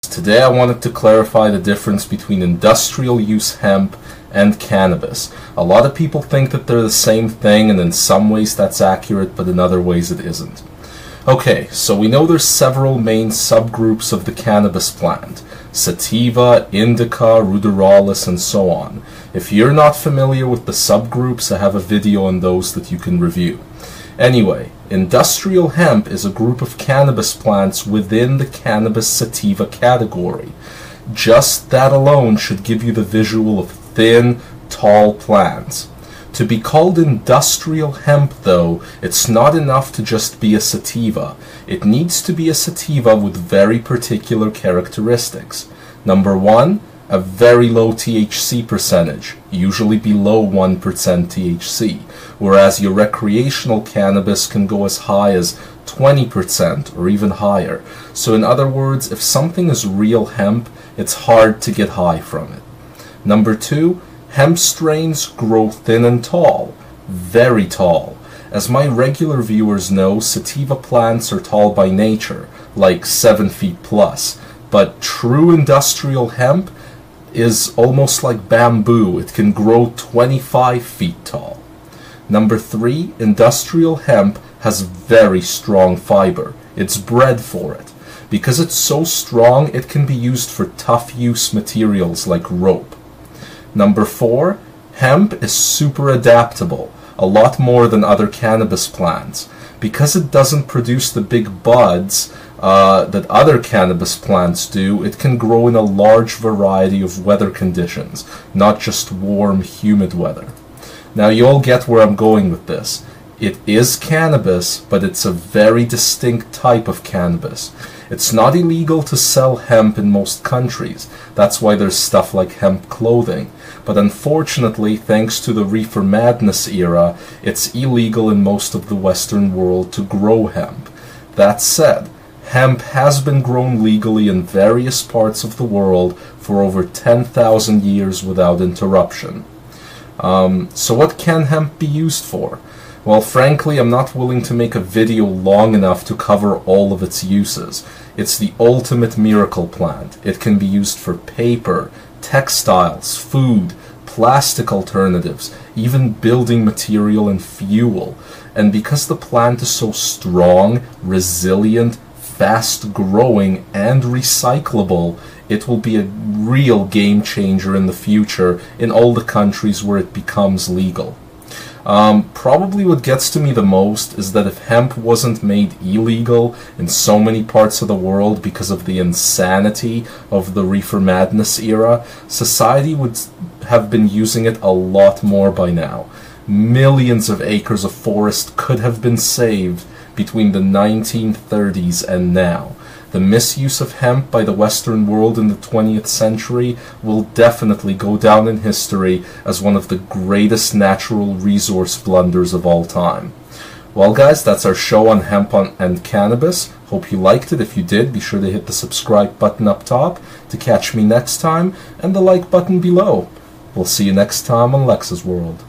Today I wanted to clarify the difference between industrial use hemp and cannabis. A lot of people think that they're the same thing, and in some ways that's accurate, but in other ways it isn't. Okay, so we know there's several main subgroups of the cannabis plant: sativa, indica, ruderalis, and so on. If you're not familiar with the subgroups, I have a video on those that you can review. Anyway, industrial hemp is a group of cannabis plants within the cannabis sativa category. Just that alone should give you the visual of thin, tall plants. To be called industrial hemp, though, it's not enough to just be a sativa. It needs to be a sativa with very particular characteristics. Number one, a very low THC percentage, usually below 1% THC, whereas your recreational cannabis can go as high as 20% or even higher. So in other words, if something is real hemp, it's hard to get high from it. Number two, hemp strains grow thin and tall, very tall. As my regular viewers know, sativa plants are tall by nature, like 7 feet plus, but true industrial hemp is almost like bamboo. It can grow 25 feet tall. Number three, industrial hemp has very strong fiber. It's bred for it. Because it's so strong, it can be used for tough use materials like rope. Number four, hemp is super adaptable, a lot more than other cannabis plants. Because it doesn't produce the big buds that other cannabis plants do, it can grow in a large variety of weather conditions, not just warm, humid weather. Now you all get where I'm going with this. It is cannabis, but it's a very distinct type of cannabis. It's not illegal to sell hemp in most countries. That's why there's stuff like hemp clothing. But unfortunately, thanks to the Reefer Madness Era, it's illegal in most of the Western world to grow hemp. That said, hemp has been grown legally in various parts of the world for over 10,000 years without interruption. So what can hemp be used for? Well, frankly, I'm not willing to make a video long enough to cover all of its uses. It's the ultimate miracle plant. It can be used for paper, textiles, food, plastic alternatives, even building material and fuel. And because the plant is so strong, resilient, fast-growing, and recyclable, it will be a real game changer in the future in all the countries where it becomes legal. Probably what gets to me the most is that if hemp wasn't made illegal in so many parts of the world because of the insanity of the Reefer Madness era, society would have been using it a lot more by now. Millions of acres of forest could have been saved between the 1930s and now. The misuse of hemp by the Western world in the 20th century will definitely go down in history as one of the greatest natural resource blunders of all time. Well guys, that's our show on hemp and cannabis. Hope you liked it. If you did, be sure to hit the subscribe button up top to catch me next time, and the like button below. We'll see you next time on Lex's World.